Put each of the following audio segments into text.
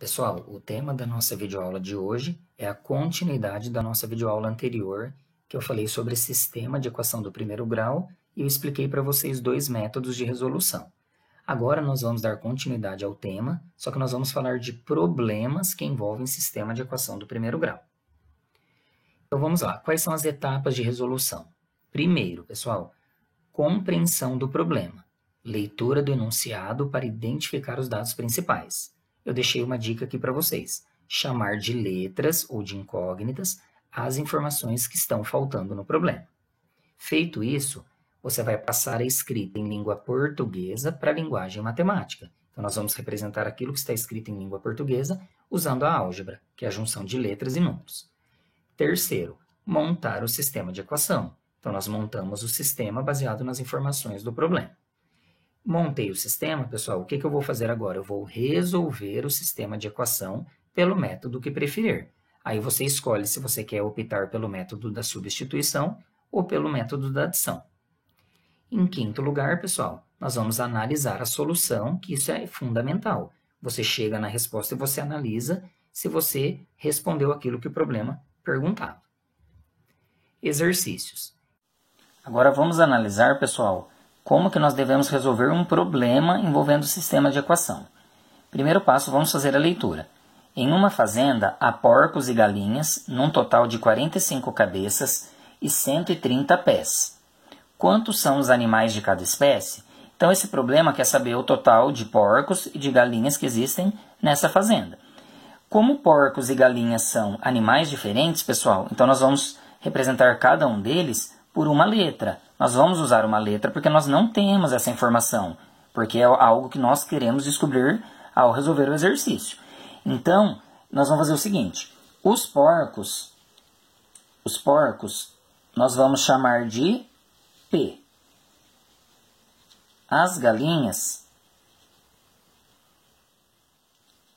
Pessoal, o tema da nossa videoaula de hoje é a continuidade da nossa videoaula anterior, que eu falei sobre sistema de equação do primeiro grau e eu expliquei para vocês dois métodos de resolução. Agora nós vamos dar continuidade ao tema, só que nós vamos falar de problemas que envolvem sistema de equação do primeiro grau. Então vamos lá, quais são as etapas de resolução? Primeiro, pessoal, compreensão do problema, leitura do enunciado para identificar os dados principais. Eu deixei uma dica aqui para vocês, chamar de letras ou de incógnitas as informações que estão faltando no problema. Feito isso, você vai passar a escrita em língua portuguesa para a linguagem matemática. Então, nós vamos representar aquilo que está escrito em língua portuguesa usando a álgebra, que é a junção de letras e números. Terceiro, montar o sistema de equação. Então, nós montamos o sistema baseado nas informações do problema. Montei o sistema, pessoal, o que eu vou fazer agora? Eu vou resolver o sistema de equação pelo método que preferir. Aí você escolhe se você quer optar pelo método da substituição ou pelo método da adição. Em quinto lugar, pessoal, nós vamos analisar a solução, que isso é fundamental. Você chega na resposta e você analisa se você respondeu aquilo que o problema perguntava. Exercícios. Agora vamos analisar, pessoal, como que nós devemos resolver um problema envolvendo o sistema de equação. Primeiro passo, vamos fazer a leitura. Em uma fazenda, há porcos e galinhas, num total de 45 cabeças e 130 pés. Quantos são os animais de cada espécie? Então, esse problema quer saber o total de porcos e de galinhas que existem nessa fazenda. Como porcos e galinhas são animais diferentes, pessoal, então nós vamos representar cada um deles por uma letra. Nós vamos usar uma letra porque nós não temos essa informação, porque é algo que nós queremos descobrir ao resolver o exercício. Então, nós vamos fazer o seguinte, os porcos nós vamos chamar de P. As galinhas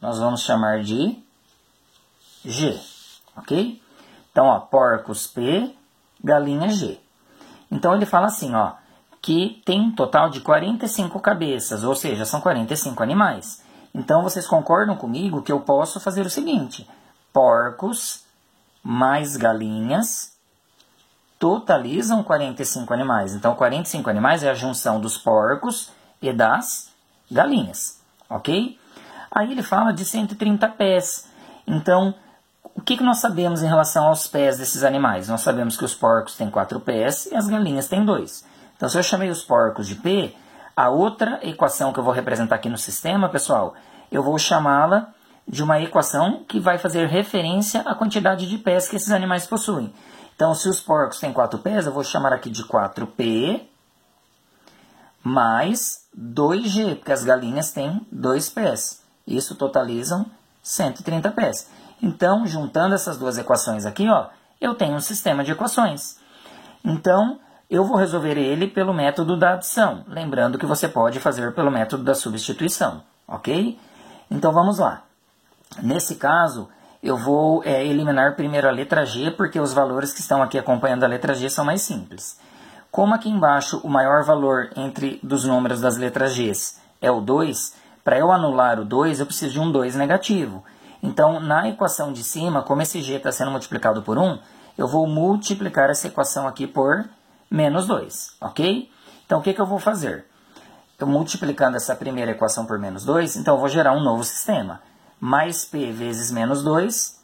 nós vamos chamar de G, ok? Então, ó, porcos P, galinha G. Então, ele fala assim, ó, que tem um total de 45 cabeças, ou seja, são 45 animais. Então, vocês concordam comigo que eu posso fazer o seguinte, porcos mais galinhas totalizam 45 animais. Então, 45 animais é a junção dos porcos e das galinhas, ok? Aí ele fala de 130 pés. Então, o que nós sabemos em relação aos pés desses animais? Nós sabemos que os porcos têm 4 pés e as galinhas têm 2. Então, se eu chamei os porcos de P, a outra equação que eu vou representar aqui no sistema, pessoal, eu vou chamá-la de uma equação que vai fazer referência à quantidade de pés que esses animais possuem. Então, se os porcos têm 4 pés, eu vou chamar aqui de 4P mais 2G, porque as galinhas têm 2 pés. Isso totalizam 130 pés. Então, juntando essas duas equações aqui, ó, eu tenho um sistema de equações. Então, eu vou resolver ele pelo método da adição. Lembrando que você pode fazer pelo método da substituição, ok? Então, vamos lá. Nesse caso, eu vou eliminar primeiro a letra G, porque os valores que estão aqui acompanhando a letra G são mais simples. Como aqui embaixo o maior valor dos números das letras G é o 2, para eu anular o 2, eu preciso de um 2 negativo. Então, na equação de cima, como esse G está sendo multiplicado por 1, eu vou multiplicar essa equação aqui por menos 2, ok? Então, o que eu vou fazer? Eu multiplicando essa primeira equação por menos 2, então eu vou gerar um novo sistema. Mais P vezes menos 2,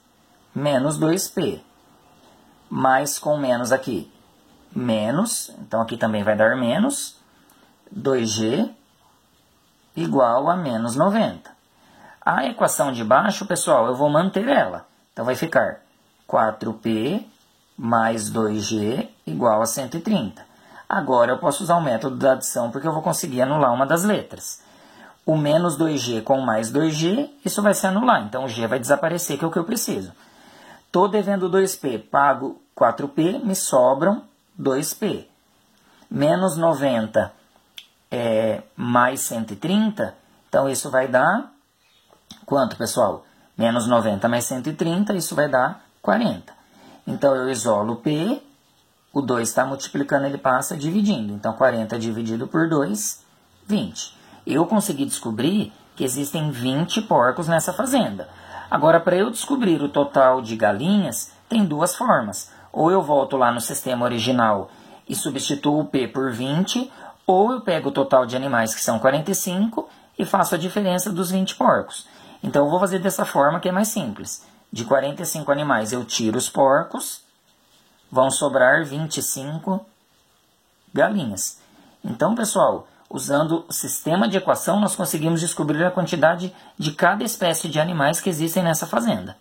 menos 2P. Mais com menos aqui, menos, então aqui também vai dar menos, 2G igual a menos 90. A equação de baixo, pessoal, eu vou manter ela. Então, vai ficar 4P mais 2G igual a 130. Agora, eu posso usar o método da adição, porque eu vou conseguir anular uma das letras. O menos 2G com mais 2G, isso vai se anular. Então, o G vai desaparecer, que é o que eu preciso. Estou devendo 2P, pago 4P, me sobram 2P. Menos 90 mais 130, então isso vai dar... Quanto, pessoal? Menos 90 mais 130, isso vai dar 40. Então, eu isolo P, o 2 está multiplicando, ele passa dividindo. Então, 40 dividido por 2, 20. Eu consegui descobrir que existem 20 porcos nessa fazenda. Agora, para eu descobrir o total de galinhas, tem duas formas. Ou eu volto lá no sistema original e substituo o P por 20, ou eu pego o total de animais, que são 45, e faço a diferença dos 20 porcos. Então, eu vou fazer dessa forma, que é mais simples. De 45 animais, eu tiro os porcos, vão sobrar 25 galinhas. Então, pessoal, usando o sistema de equação, nós conseguimos descobrir a quantidade de cada espécie de animais que existem nessa fazenda.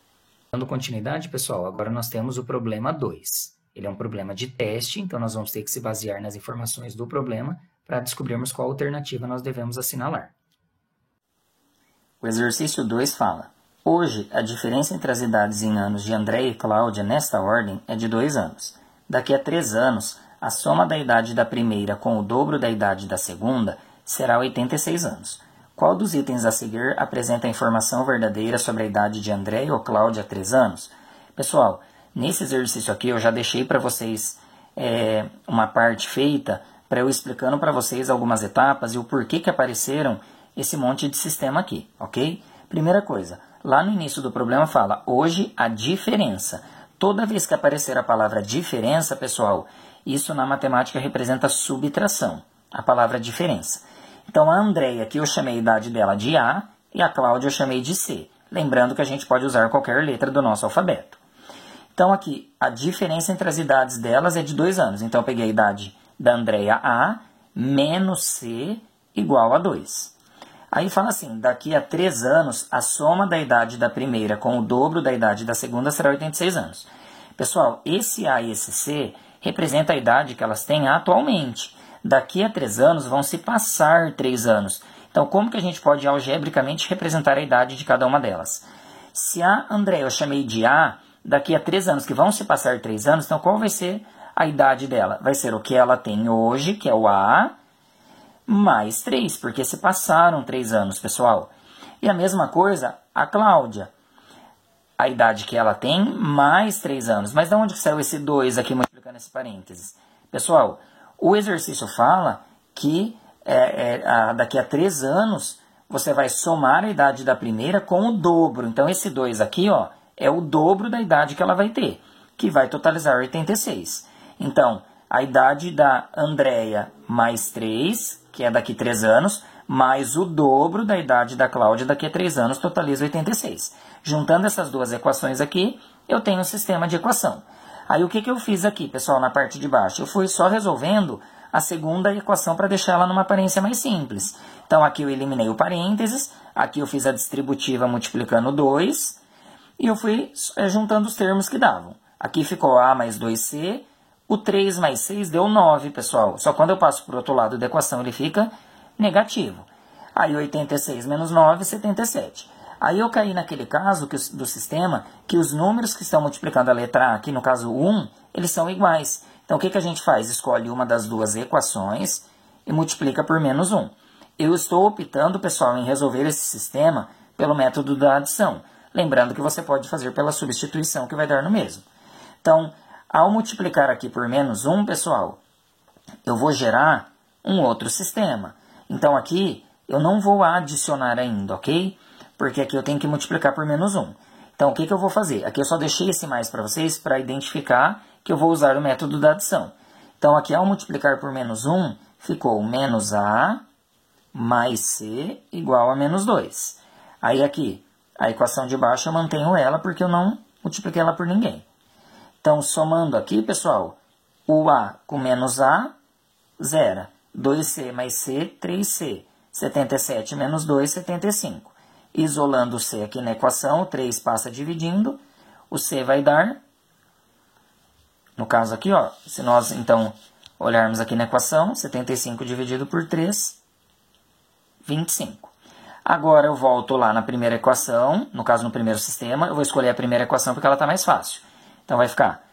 Dando continuidade, pessoal, agora nós temos o problema 2. Ele é um problema de teste, então nós vamos ter que se basear nas informações do problema para descobrirmos qual alternativa nós devemos assinalar. O exercício 2 fala: hoje, a diferença entre as idades em anos de André e Cláudia nesta ordem é de 2 anos. Daqui a 3 anos, a soma da idade da primeira com o dobro da idade da segunda será 86 anos. Qual dos itens a seguir apresenta a informação verdadeira sobre a idade de André ou Cláudia há 3 anos? Pessoal, nesse exercício aqui eu já deixei para vocês uma parte feita para eu explicando para vocês algumas etapas e o porquê que apareceram esse monte de sistema aqui, ok? Primeira coisa, lá no início do problema fala, hoje a diferença. Toda vez que aparecer a palavra diferença, pessoal, isso na matemática representa subtração, a palavra diferença. Então a Andréia aqui eu chamei a idade dela de A e a Cláudia eu chamei de C. Lembrando que a gente pode usar qualquer letra do nosso alfabeto. Então aqui, a diferença entre as idades delas é de 2 anos. Então eu peguei a idade da Andréia A menos C igual a 2. Aí fala assim, daqui a 3 anos, a soma da idade da primeira com o dobro da idade da segunda será 86 anos. Pessoal, esse A e esse C representa a idade que elas têm atualmente. Daqui a 3 anos vão se passar 3 anos. Então, como que a gente pode algebricamente representar a idade de cada uma delas? Se a Andréia eu chamei de A, daqui a 3 anos, que vão se passar 3 anos, então qual vai ser a idade dela? Vai ser o que ela tem hoje, que é o A, mais 3, porque se passaram 3 anos, pessoal. E a mesma coisa, a Cláudia. A idade que ela tem, mais 3 anos. Mas de onde saiu esse 2 aqui, multiplicando esse parênteses? Pessoal, o exercício fala que daqui a 3 anos, você vai somar a idade da primeira com o dobro. Então, esse 2 aqui, ó, é o dobro da idade que ela vai ter, que vai totalizar 86. Então, a idade da Andréia mais 3, que é daqui a 3 anos, mais o dobro da idade da Cláudia daqui a 3 anos, totaliza 86. Juntando essas duas equações aqui, eu tenho um sistema de equação. Aí o que eu fiz aqui, pessoal, na parte de baixo? Eu fui só resolvendo a segunda equação para deixar ela numa aparência mais simples. Então aqui eu eliminei o parênteses, aqui eu fiz a distributiva multiplicando 2, e eu fui juntando os termos que davam. Aqui ficou A mais 2C, o 3 mais 6 deu 9, pessoal. Só quando eu passo para o outro lado da equação ele fica negativo. Aí 86 menos 9, 77. Aí eu caí naquele caso do sistema que os números que estão multiplicando a letra A, aqui no caso 1, eles são iguais. Então o que a gente faz? Escolhe uma das duas equações e multiplica por menos 1. Eu estou optando, pessoal, em resolver esse sistema pelo método da adição. Lembrando que você pode fazer pela substituição, que vai dar no mesmo. Então, ao multiplicar aqui por menos 1, pessoal, eu vou gerar um outro sistema. Então aqui eu não vou adicionar ainda, ok? Porque aqui eu tenho que multiplicar por menos 1. Então o que eu vou fazer? Aqui eu só deixei esse mais para vocês para identificar que eu vou usar o método da adição. Então aqui ao multiplicar por menos 1, ficou menos A mais C igual a menos 2. Aí aqui, a equação de baixo eu mantenho ela porque eu não multipliquei ela por ninguém. Então, somando aqui, pessoal, o A com menos A, zera. 2C mais C, 3C. 77 menos 2, 75. Isolando o C aqui na equação, o 3 passa dividindo. O C vai dar, no caso aqui, ó, se nós, então, olharmos aqui na equação, 75 dividido por 3, 25. Agora eu volto lá na primeira equação, no caso no primeiro sistema, eu vou escolher a primeira equação porque ela está mais fácil. Então vai ficar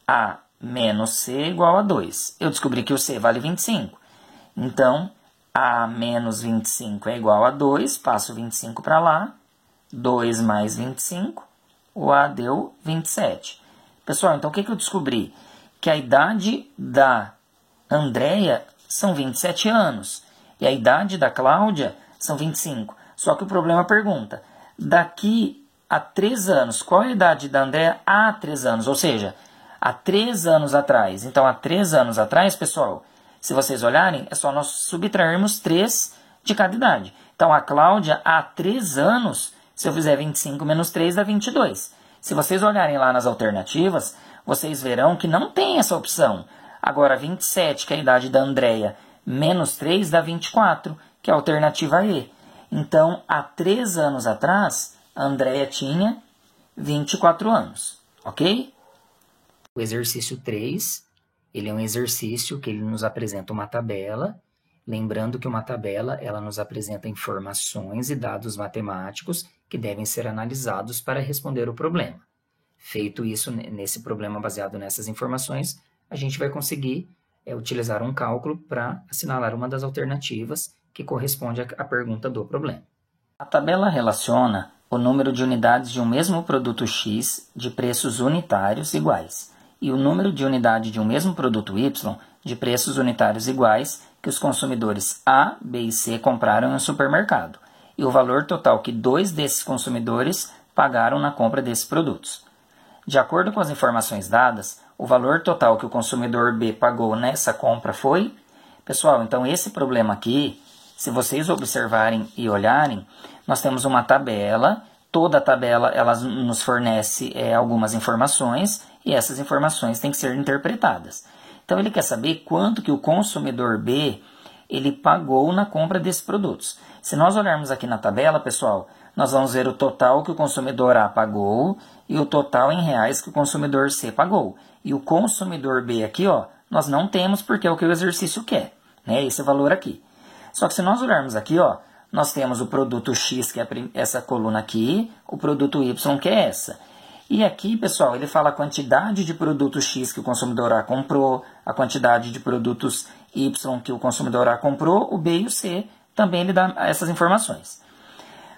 A menos C igual a 2. Eu descobri que o C vale 25. Então, A menos 25 é igual a 2. Passo 25 para lá. 2 mais 25. O A deu 27. Pessoal, então o que eu descobri? Que a idade da Andréia são 27 anos. E a idade da Cláudia são 25. Só que o problema pergunta, daqui a 3 anos, qual é a idade da Andréia há 3 anos? Ou seja, há 3 anos atrás. Então, há 3 anos atrás, pessoal, se vocês olharem, é só nós subtrairmos 3 de cada idade. Então, a Cláudia, há 3 anos, se eu fizer 25 menos 3, dá 22. Se vocês olharem lá nas alternativas, vocês verão que não tem essa opção. Agora, 27, que é a idade da Andréia, menos 3 dá 24, que é a alternativa E. Então, há 3 anos atrás, a Andréia tinha 24 anos, ok? O exercício 3, ele é um exercício que ele nos apresenta uma tabela. Lembrando que uma tabela, ela nos apresenta informações e dados matemáticos que devem ser analisados para responder o problema. Feito isso, nesse problema baseado nessas informações, a gente vai conseguir utilizar um cálculo para assinalar uma das alternativas que corresponde à pergunta do problema. A tabela relaciona o número de unidades de um mesmo produto X de preços unitários iguais e o número de unidades de um mesmo produto Y de preços unitários iguais que os consumidores A, B e C compraram em um supermercado e o valor total que 2 desses consumidores pagaram na compra desses produtos. De acordo com as informações dadas, o valor total que o consumidor B pagou nessa compra foi... Pessoal, então esse problema aqui, se vocês observarem e olharem, nós temos uma tabela, toda a tabela ela nos fornece algumas informações e essas informações têm que ser interpretadas. Então ele quer saber quanto que o consumidor B ele pagou na compra desses produtos. Se nós olharmos aqui na tabela, pessoal, nós vamos ver o total que o consumidor A pagou e o total em reais que o consumidor C pagou. E o consumidor B aqui, ó, nós não temos porque é o que o exercício quer, né? Esse valor aqui. Só que se nós olharmos aqui, ó, nós temos o produto X, que é essa coluna aqui, o produto Y, que é essa. E aqui, pessoal, ele fala a quantidade de produto X que o consumidor A comprou, a quantidade de produtos Y que o consumidor A comprou, o B e o C também ele dá essas informações.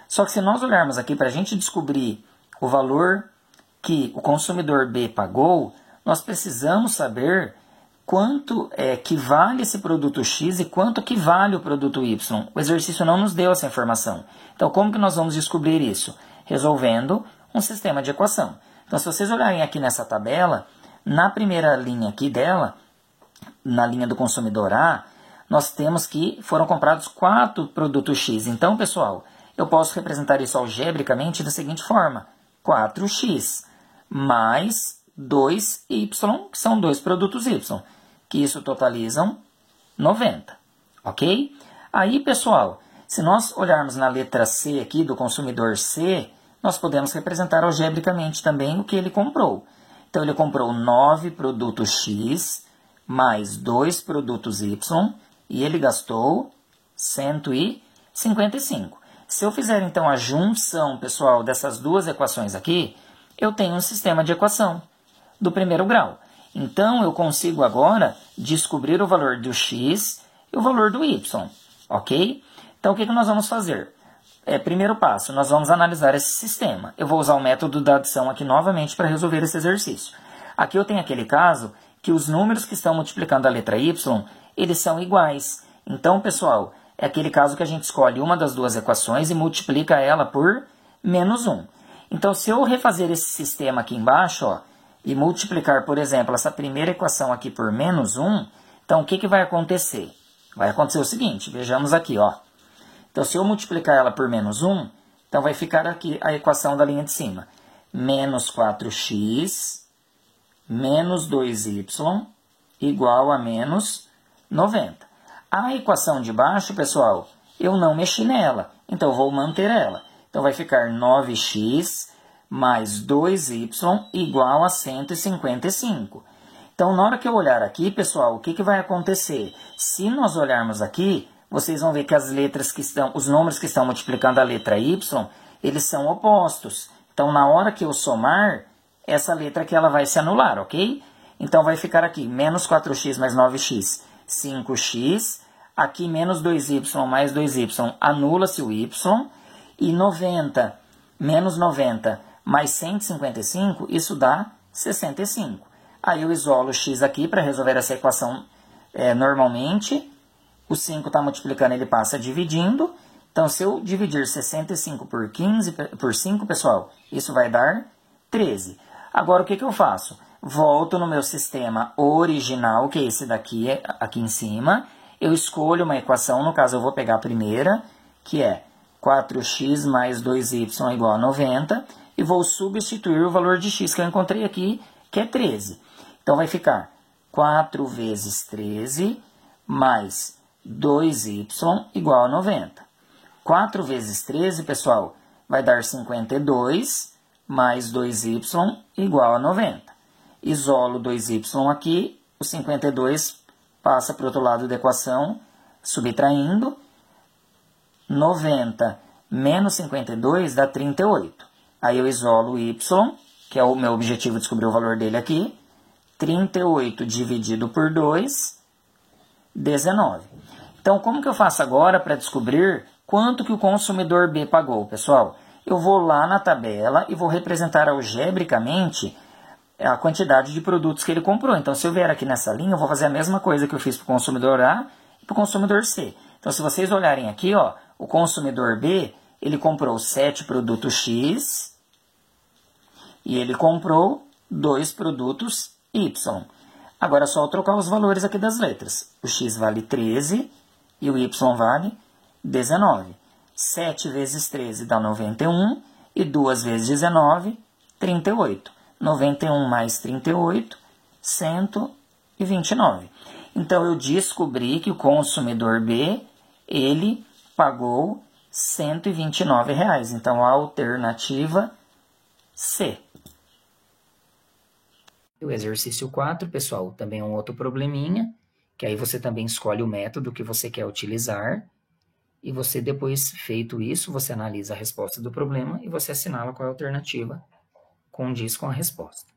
Só que se nós olharmos aqui para a gente descobrir o valor que o consumidor B pagou, nós precisamos saber quanto que vale esse produto X e quanto que vale o produto Y. O exercício não nos deu essa informação. Então, como que nós vamos descobrir isso? Resolvendo um sistema de equação. Então, se vocês olharem aqui nessa tabela, na primeira linha aqui dela, na linha do consumidor A, nós temos que foram comprados 4 produtos X. Então, pessoal, eu posso representar isso algebricamente da seguinte forma. 4x mais 2y, que são 2 produtos Y, que isso totalizam 90, ok? Aí, pessoal, se nós olharmos na letra C aqui do consumidor C, nós podemos representar algebricamente também o que ele comprou. Então, ele comprou 9 produtos X mais 2 produtos Y e ele gastou 155. Se eu fizer, então, a junção, pessoal, dessas duas equações aqui, eu tenho um sistema de equação do primeiro grau. Então, eu consigo agora descobrir o valor do X e o valor do Y, ok? Então, o que nós vamos fazer? Primeiro passo, nós vamos analisar esse sistema. Eu vou usar o método da adição aqui novamente para resolver esse exercício. Aqui eu tenho aquele caso que os números que estão multiplicando a letra Y, eles são iguais. Então, pessoal, é aquele caso que a gente escolhe uma das duas equações e multiplica ela por menos 1. Então, se eu refazer esse sistema aqui embaixo, ó, e multiplicar, por exemplo, essa primeira equação aqui por menos 1, então o que vai acontecer? Vai acontecer o seguinte, vejamos aqui, ó. Então, se eu multiplicar ela por menos 1, então vai ficar aqui a equação da linha de cima. Menos 4x menos 2y igual a menos 90. A equação de baixo, pessoal, eu não mexi nela, então eu vou manter ela. Então, vai ficar 9x mais 2y igual a 155. Então, na hora que eu olhar aqui, pessoal, o que vai acontecer? Se nós olharmos aqui, vocês vão ver que as letras que estão, os números que estão multiplicando a letra y, eles são opostos. Então, na hora que eu somar, essa letra aqui ela vai se anular, ok? Então, vai ficar aqui menos 4x mais 9x, 5x. Aqui, menos 2y mais 2y, anula-se o y. E 90 menos 90 mais 155, isso dá 65. Aí eu isolo o x aqui para resolver essa equação normalmente. O 5 está multiplicando, ele passa dividindo. Então, se eu dividir 65 por 5, pessoal, isso vai dar 13. Agora, o que eu faço? Volto no meu sistema original, que é esse daqui, aqui em cima. Eu escolho uma equação, no caso eu vou pegar a primeira, que é 4x mais 2y igual a 90, e vou substituir o valor de x que eu encontrei aqui, que é 13. Então, vai ficar 4 vezes 13 mais 2y igual a 90. 4 vezes 13, pessoal, vai dar 52 mais 2y igual a 90. Isolo 2y aqui, o 52 passa para o outro lado da equação, subtraindo. 90 menos 52 dá 38. Aí eu isolo o y, que é o meu objetivo descobrir o valor dele aqui. 38 dividido por 2, 19. Então, como que eu faço agora para descobrir quanto que o consumidor B pagou, pessoal? Eu vou lá na tabela e vou representar algebricamente a quantidade de produtos que ele comprou. Então, se eu vier aqui nessa linha, eu vou fazer a mesma coisa que eu fiz para o consumidor A e para o consumidor C. Então, se vocês olharem aqui, ó, o consumidor B, ele comprou 7 produtos X e ele comprou 2 produtos Y. Agora é só eu trocar os valores aqui das letras. O X vale 13 e o Y vale 19. 7 vezes 13 dá 91 e 2 vezes 19, 38. 91 mais 38, 129. Então, eu descobri que o consumidor B, ele pagou R$ 129. Então, a alternativa C. O exercício 4, pessoal, também é um outro probleminha, que aí você também escolhe o método que você quer utilizar, e você, depois feito isso, você analisa a resposta do problema e você assinala qual é a alternativa condiz com a resposta.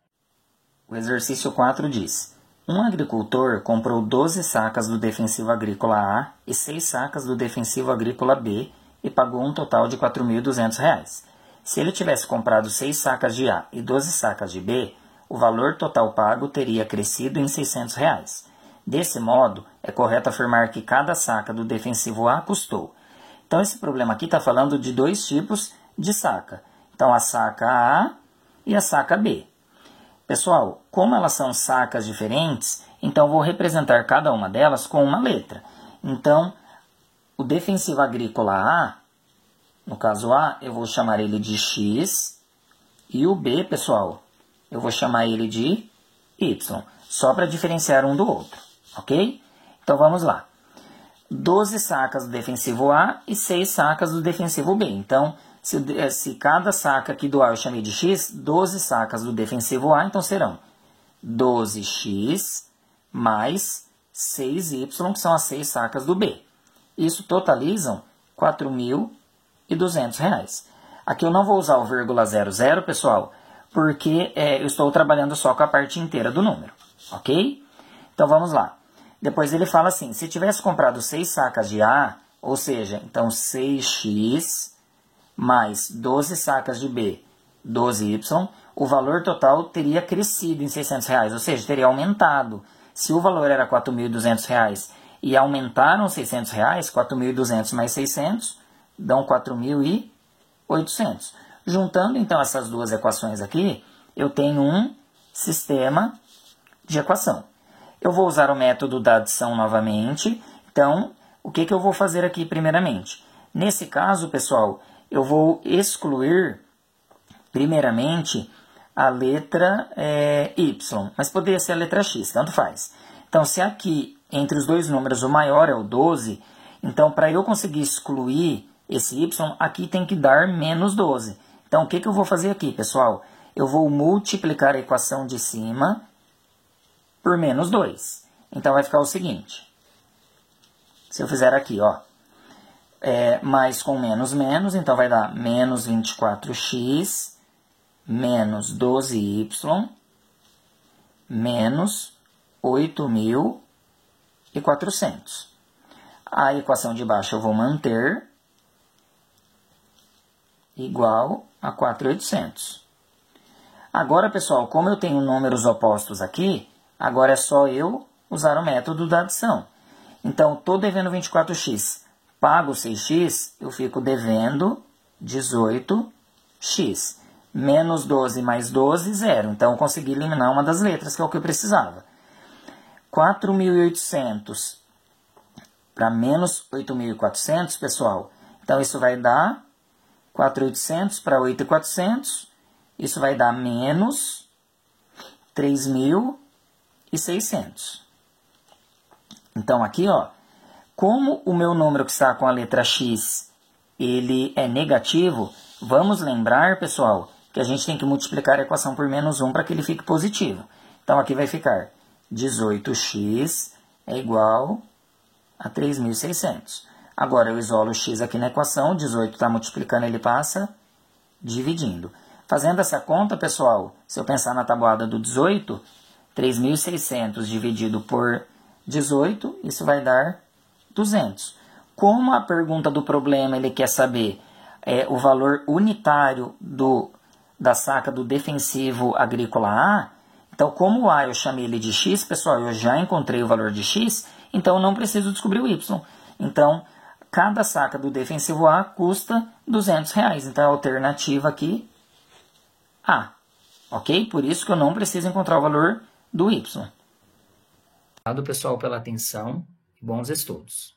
O exercício 4 diz: um agricultor comprou 12 sacas do defensivo agrícola A e 6 sacas do defensivo agrícola B e pagou um total de R$ 4.200. Se ele tivesse comprado 6 sacas de A e 12 sacas de B, o valor total pago teria crescido em R$ 600. Desse modo, é correto afirmar que cada saca do defensivo A custou. Então, esse problema aqui está falando de 2 tipos de saca. Então, a saca A e a saca B. Pessoal, como elas são sacas diferentes, então vou representar cada uma delas com uma letra. Então, o defensivo agrícola A, no caso A, eu vou chamar ele de X, e o B, pessoal, eu vou chamar ele de Y, só para diferenciar um do outro, ok? Então, vamos lá. 12 sacas do defensivo A e 6 sacas do defensivo B. Então, se cada saca aqui do A eu chamei de X, 12 sacas do defensivo A, então serão 12X mais 6Y, que são as 6 sacas do B. Isso totalizam R$ 4.200. Aqui eu não vou usar o vírgula 00, pessoal, porque eu estou trabalhando só com a parte inteira do número, ok? Então vamos lá. Depois ele fala assim, se tivesse comprado 6 sacas de A, ou seja, então 6X mais 12 sacas de B, 12Y, o valor total teria crescido em R$ 600, ou seja, teria aumentado. Se o valor era R$ 4.200 e aumentaram R$ 600, 4.200 mais 600 dão 4.800. Juntando então essas duas equações aqui, eu tenho um sistema de equação. Eu vou usar o método da adição novamente. Então, o que eu vou fazer aqui primeiramente? Nesse caso, pessoal, eu vou excluir, primeiramente, a letra Y, mas poderia ser a letra X, tanto faz. Então, se aqui, entre os dois números, o maior é o 12, então, para eu conseguir excluir esse Y, aqui tem que dar menos 12. Então, o que eu vou fazer aqui, pessoal? Eu vou multiplicar a equação de cima por menos 2. Então, vai ficar o seguinte. Se eu fizer aqui, ó, mais com menos, então vai dar menos 24x menos 12y menos 8.400. A equação de baixo eu vou manter igual a 4.800. Agora, pessoal, como eu tenho números opostos aqui, agora é só eu usar o método da adição. Então, estou devendo 24x pago 6x, eu fico devendo 18x. Menos 12 mais 12, 0. Então, eu consegui eliminar uma das letras, que é o que eu precisava. 4.800 para menos 8.400, pessoal. Então, isso vai dar 4.800 para 8.400. Isso vai dar menos 3.600. Então, aqui, ó, como o meu número que está com a letra x, ele é negativo, vamos lembrar, pessoal, que a gente tem que multiplicar a equação por menos 1 para que ele fique positivo. Então, aqui vai ficar 18x é igual a 3.600. Agora, eu isolo o x aqui na equação, 18 está multiplicando, ele passa dividindo. Fazendo essa conta, pessoal, se eu pensar na tabuada do 18, 3.600 dividido por 18, isso vai dar 200. Como a pergunta do problema ele quer saber o valor unitário da saca do defensivo agrícola A, então como o A eu chamei ele de X, pessoal, eu já encontrei o valor de X, então eu não preciso descobrir o Y. Então, cada saca do defensivo A custa R$200. Então, a alternativa aqui, A. Ok? Por isso que eu não preciso encontrar o valor do Y. Obrigado, pessoal, pela atenção e bons estudos.